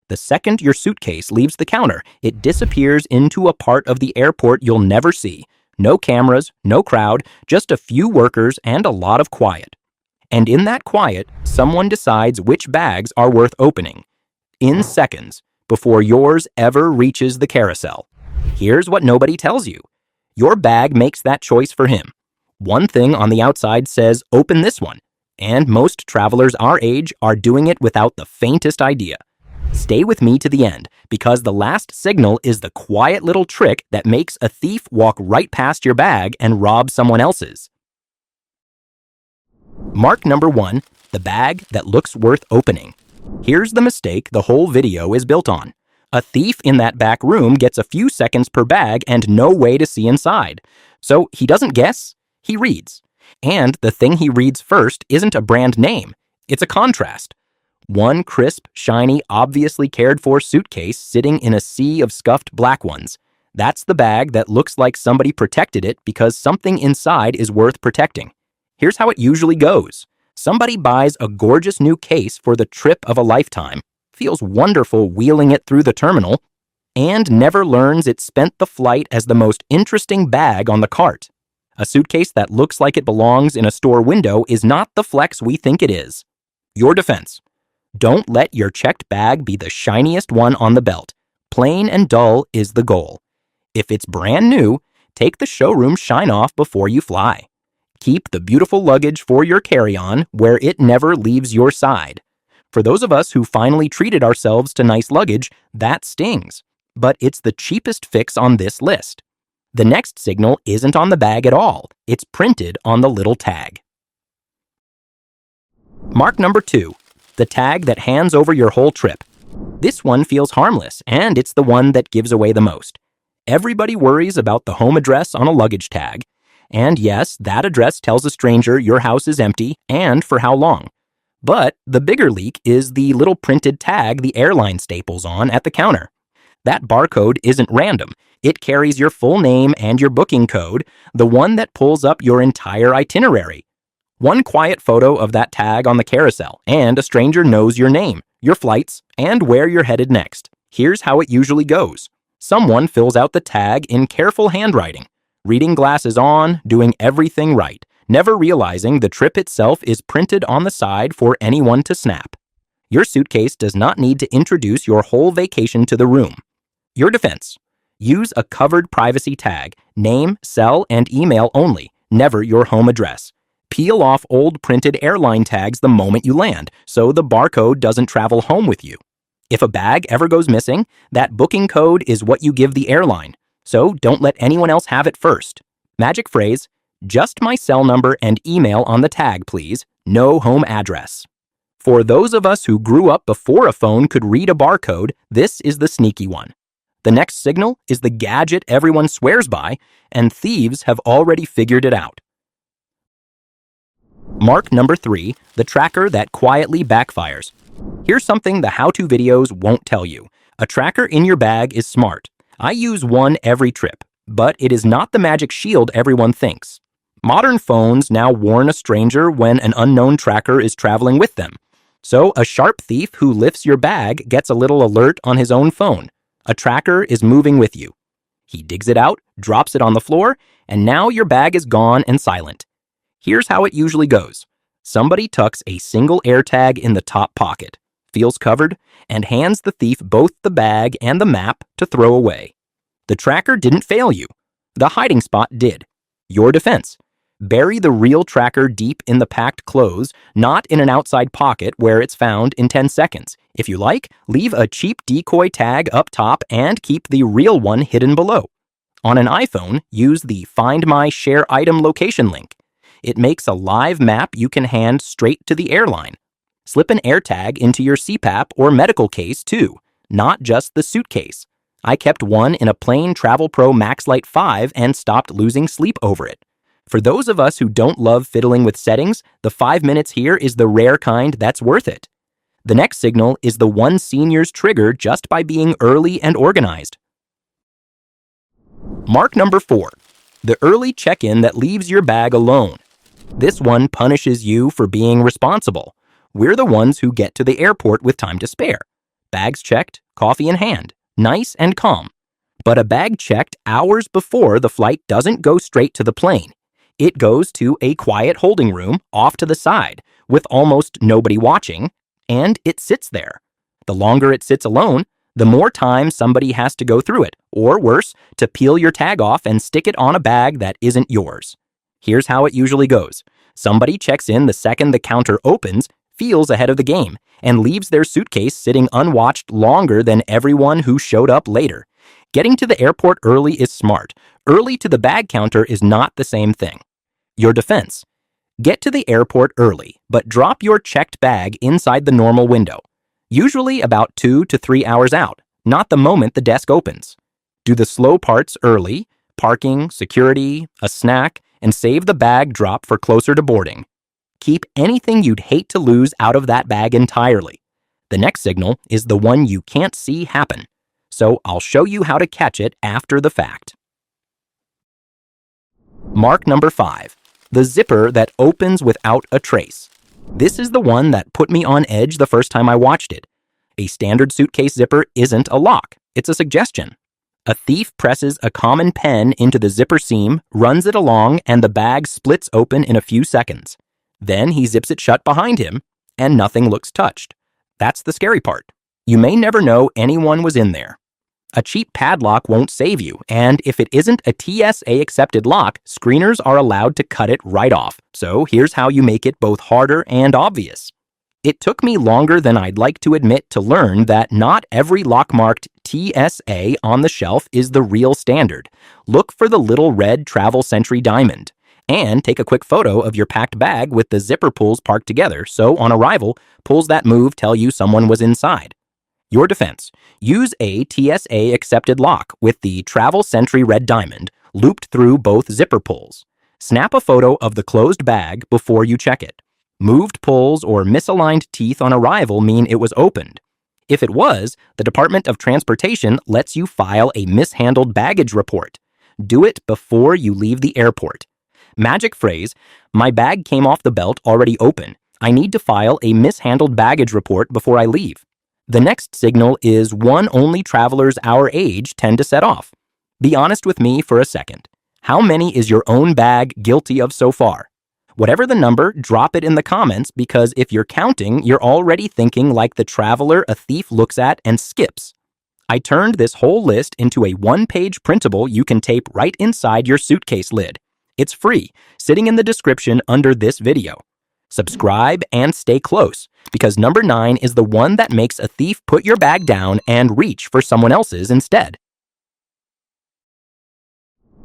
The second your suitcase leaves the counter, it disappears into a part of the airport you'll never see. No cameras, no crowd, just a few workers and a lot of quiet. And in that quiet, someone decides which bags are worth opening. In seconds, before yours ever reaches the carousel. Here's what nobody tells you. Your bag makes that choice for him. One thing on the outside says, open this one. And most travelers our age are doing it without the faintest idea. Stay with me to the end, because the last signal is the quiet little trick that makes a thief walk right past your bag and rob someone else's. Mark number 1, the bag that looks worth opening. Here's the mistake the whole video is built on. A thief in that back room gets a few seconds per bag and no way to see inside. So he doesn't guess, he reads. And the thing he reads first isn't a brand name, it's a contrast. One crisp, shiny, obviously cared for suitcase sitting in a sea of scuffed black ones. That's the bag that looks like somebody protected it because something inside is worth protecting. Here's how it usually goes. Somebody buys a gorgeous new case for the trip of a lifetime, feels wonderful wheeling it through the terminal, and never learns it spent the flight as the most interesting bag on the cart. A suitcase that looks like it belongs in a store window is not the flex we think it is. Your defense. Don't let your checked bag be the shiniest one on the belt. Plain and dull is the goal. If it's brand new, take the showroom shine off before you fly. Keep the beautiful luggage for your carry-on where it never leaves your side. For those of us who finally treated ourselves to nice luggage, that stings. But it's the cheapest fix on this list. The next signal isn't on the bag at all. It's printed on the little tag. Mark number 2, the tag that hands over your whole trip. This one feels harmless, and it's the one that gives away the most. Everybody worries about the home address on a luggage tag. And yes, that address tells a stranger your house is empty and for how long. But the bigger leak is the little printed tag the airline staples on at the counter. That barcode isn't random. It carries your full name and your booking code, the one that pulls up your entire itinerary. One quiet photo of that tag on the carousel, and a stranger knows your name, your flights, and where you're headed next. Here's how it usually goes. Someone fills out the tag in careful handwriting. Reading glasses on, doing everything right, never realizing the trip itself is printed on the side for anyone to snap. Your suitcase does not need to introduce your whole vacation to the room. Your defense. Use a covered privacy tag, name, cell, and email only, never your home address. Peel off old printed airline tags the moment you land, so the barcode doesn't travel home with you. If a bag ever goes missing, that booking code is what you give the airline. So don't let anyone else have it first. Magic phrase, just my cell number and email on the tag, please. No home address. For those of us who grew up before a phone could read a barcode, this is the sneaky one. The next signal is the gadget everyone swears by, and thieves have already figured it out. Mark number 3, the tracker that quietly backfires. Here's something the how-to videos won't tell you. A tracker in your bag is smart. I use one every trip, but it is not the magic shield everyone thinks. Modern phones now warn a stranger when an unknown tracker is traveling with them. So a sharp thief who lifts your bag gets a little alert on his own phone. A tracker is moving with you. He digs it out, drops it on the floor, and now your bag is gone and silent. Here's how it usually goes. Somebody tucks a single AirTag in the top pocket, feels covered, and hands the thief both the bag and the map to throw away. The tracker didn't fail you. The hiding spot did. Your defense. Bury the real tracker deep in the packed clothes, not in an outside pocket where it's found in 10 seconds. If you like, leave a cheap decoy tag up top and keep the real one hidden below. On an iPhone, use the Find My Share Item location link. It makes a live map you can hand straight to the airline. Slip an AirTag into your CPAP or medical case too, not just the suitcase. I kept one in a plain Travel Pro Max Lite 5 and stopped losing sleep over it. For those of us who don't love fiddling with settings, the 5 minutes here is the rare kind that's worth it. The next signal is the one seniors trigger just by being early and organized. Mark number 4, the early check-in that leaves your bag alone. This one punishes you for being responsible. We're the ones who get to the airport with time to spare. Bags checked, coffee in hand, nice and calm. But a bag checked hours before the flight doesn't go straight to the plane. It goes to a quiet holding room off to the side with almost nobody watching, and it sits there. The longer it sits alone, the more time somebody has to go through it, or worse, to peel your tag off and stick it on a bag that isn't yours. Here's how it usually goes. Somebody checks in the second the counter opens, feels ahead of the game, and leaves their suitcase sitting unwatched longer than everyone who showed up later. Getting to the airport early is smart. Early to the bag counter is not the same thing. Your defense. Get to the airport early, but drop your checked bag inside the normal window. Usually about 2 to 3 hours out, not the moment the desk opens. Do the slow parts early, parking, security, a snack, and save the bag drop for closer to boarding. Keep anything you'd hate to lose out of that bag entirely. The next signal is the one you can't see happen. So I'll show you how to catch it after the fact. Mark number 5. The zipper that opens without a trace. This is the one that put me on edge the first time I watched it. A standard suitcase zipper isn't a lock, it's a suggestion. A thief presses a common pen into the zipper seam, runs it along, and the bag splits open in a few seconds. Then he zips it shut behind him, and nothing looks touched. That's the scary part. You may never know anyone was in there. A cheap padlock won't save you, and if it isn't a TSA-accepted lock, screeners are allowed to cut it right off. So here's how you make it both harder and obvious. It took me longer than I'd like to admit to learn that not every lock-marked TSA on the shelf is the real standard. Look for the little red Travel Sentry diamond. And take a quick photo of your packed bag with the zipper pulls parked together, so on arrival, pulls that move tell you someone was inside. Your defense. Use a TSA-accepted lock with the Travel Sentry red diamond looped through both zipper pulls. Snap a photo of the closed bag before you check it. Moved pulls or misaligned teeth on arrival mean it was opened. If it was, the Department of Transportation lets you file a mishandled-baggage report. Do it before you leave the airport. Magic phrase, my bag came off the belt already open. I need to file a mishandled-baggage report before I leave. The next signal is one only travelers our age tend to set off. Be honest with me for a second. How many is your own bag guilty of so far? Whatever the number, drop it in the comments because if you're counting, you're already thinking like the traveler a thief looks at and skips. I turned this whole list into a one-page printable you can tape right inside your suitcase lid. It's free, sitting in the description under this video. Subscribe and stay close, because number 9 is the one that makes a thief put your bag down and reach for someone else's instead.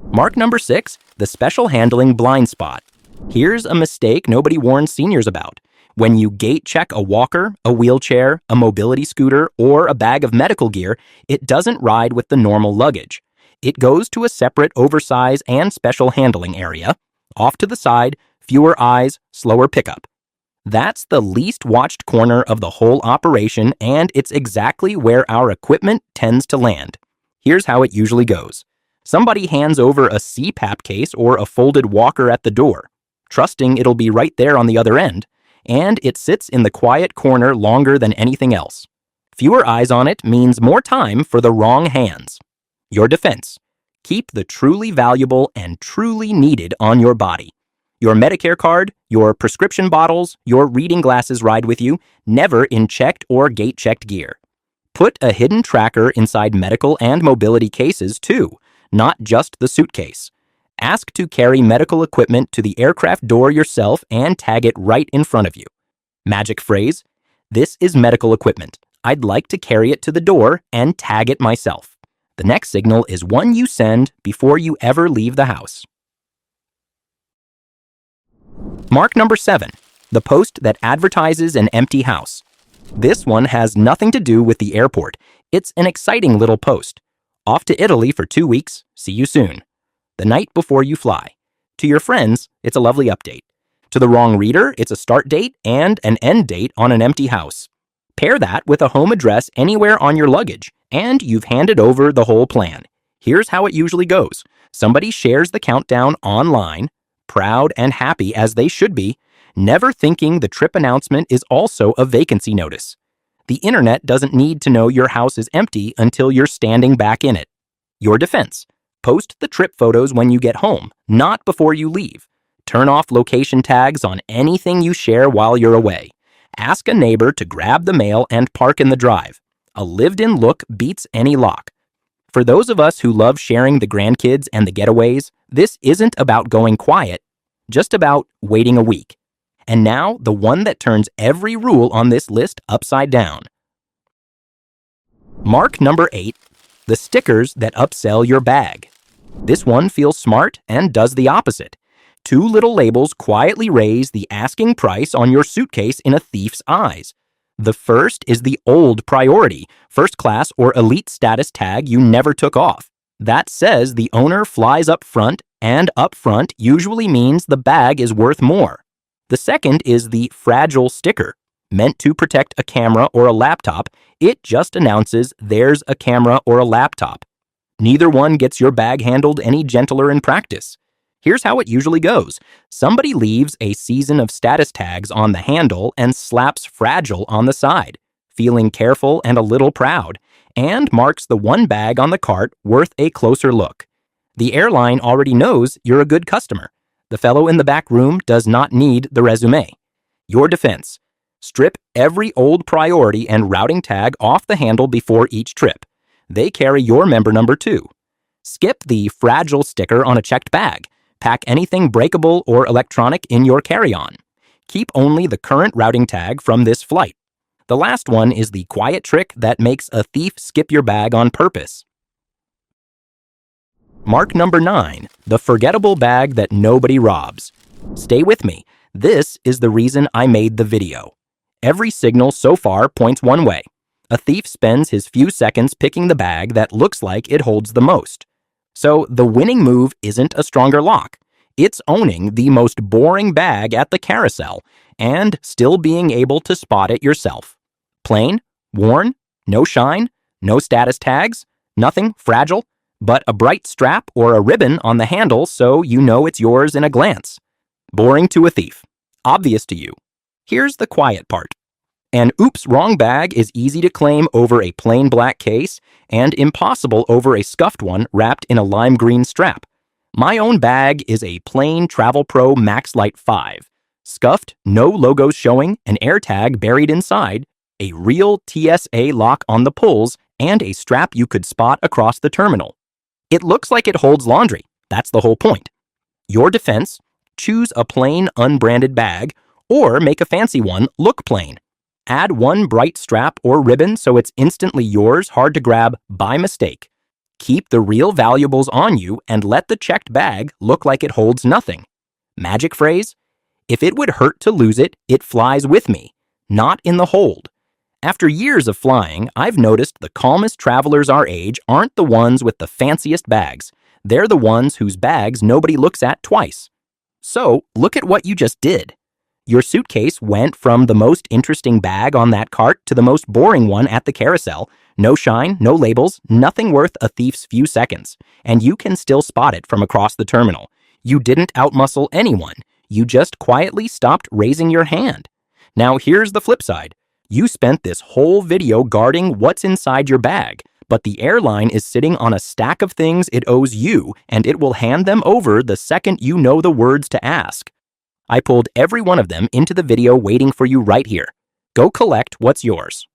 Mark number 6, the special handling blind spot. Here's a mistake nobody warns seniors about. When you gate check a walker, a wheelchair, a mobility scooter, or a bag of medical gear, it doesn't ride with the normal luggage. It goes to a separate oversize and special handling area, off to the side, fewer eyes, slower pickup. That's the least watched corner of the whole operation, and it's exactly where our equipment tends to land. Here's how it usually goes. Somebody hands over a CPAP case or a folded walker at the door, trusting it'll be right there on the other end, and it sits in the quiet corner longer than anything else. Fewer eyes on it means more time for the wrong hands. Your defense. Keep the truly valuable and truly needed on your body. Your Medicare card, your prescription bottles, your reading glasses ride with you, never in checked or gate-checked gear. Put a hidden tracker inside medical and mobility cases too, not just the suitcase. Ask to carry medical equipment to the aircraft door yourself and tag it right in front of you. Magic phrase, this is medical equipment. I'd like to carry it to the door and tag it myself. The next signal is one you send before you ever leave the house. Mark number 7, the post that advertises an empty house. This one has nothing to do with the airport. It's an exciting little post. Off to Italy for 2 weeks, see you soon. The night before you fly. To your friends, it's a lovely update. To the wrong reader, it's a start date and an end date on an empty house. Pair that with a home address anywhere on your luggage, and you've handed over the whole plan. Here's how it usually goes. Somebody shares the countdown online, proud and happy as they should be, never thinking the trip announcement is also a vacancy notice. The internet doesn't need to know your house is empty until you're standing back in it. Your defense: post the trip photos when you get home, not before you leave. Turn off location tags on anything you share while you're away. Ask a neighbor to grab the mail and park in the drive. A lived-in look beats any lock. For those of us who love sharing the grandkids and the getaways, this isn't about going quiet, just about waiting a week. And now, the one that turns every rule on this list upside down. Mark number 8, the stickers that upsell your bag. This one feels smart and does the opposite. 2 little labels quietly raise the asking price on your suitcase in a thief's eyes. The first is the old priority, first class or elite status tag you never took off. That says the owner flies up front, and up front usually means the bag is worth more. The second is the fragile sticker. Meant to protect a camera or a laptop, it just announces there's a camera or a laptop. Neither one gets your bag handled any gentler in practice. Here's how it usually goes. Somebody leaves a season of status tags on the handle and slaps fragile on the side, feeling careful and a little proud, and marks the one bag on the cart worth a closer look. The airline already knows you're a good customer. The fellow in the back room does not need the resume. Your defense: strip every old priority and routing tag off the handle before each trip. They carry your member number too. Skip the fragile sticker on a checked bag. Pack anything breakable or electronic in your carry-on. Keep only the current routing tag from this flight. The last one is the quiet trick that makes a thief skip your bag on purpose. Mark number 9, the forgettable bag that nobody robs. Stay with me. This is the reason I made the video. Every signal so far points one way. A thief spends his few seconds picking the bag that looks like it holds the most. So the winning move isn't a stronger lock. It's owning the most boring bag at the carousel and still being able to spot it yourself. Plain, worn, no shine, no status tags, nothing fragile, but a bright strap or a ribbon on the handle so you know it's yours in a glance. Boring to a thief. Obvious to you. Here's the quiet part. An oops wrong bag is easy to claim over a plain black case and impossible over a scuffed one wrapped in a lime green strap. My own bag is a plain Travel Pro Max Light 5. Scuffed, no logos showing, an AirTag buried inside, a real TSA lock on the pulls, and a strap you could spot across the terminal. It looks like it holds laundry. That's the whole point. Your defense: choose a plain unbranded bag or make a fancy one look plain. Add one bright strap or ribbon so it's instantly yours, hard to grab by mistake. Keep the real valuables on you and let the checked bag look like it holds nothing. Magic phrase: if it would hurt to lose it, it flies with me, not in the hold. After years of flying, I've noticed the calmest travelers our age aren't the ones with the fanciest bags. They're the ones whose bags nobody looks at twice. So, look at what you just did. Your suitcase went from the most interesting bag on that cart to the most boring one at the carousel. No shine, no labels, nothing worth a thief's few seconds. And you can still spot it from across the terminal. You didn't outmuscle anyone. You just quietly stopped raising your hand. Now here's the flip side. You spent this whole video guarding what's inside your bag, but the airline is sitting on a stack of things it owes you, and it will hand them over the second you know the words to ask. I pulled every one of them into the video waiting for you right here. Go collect what's yours.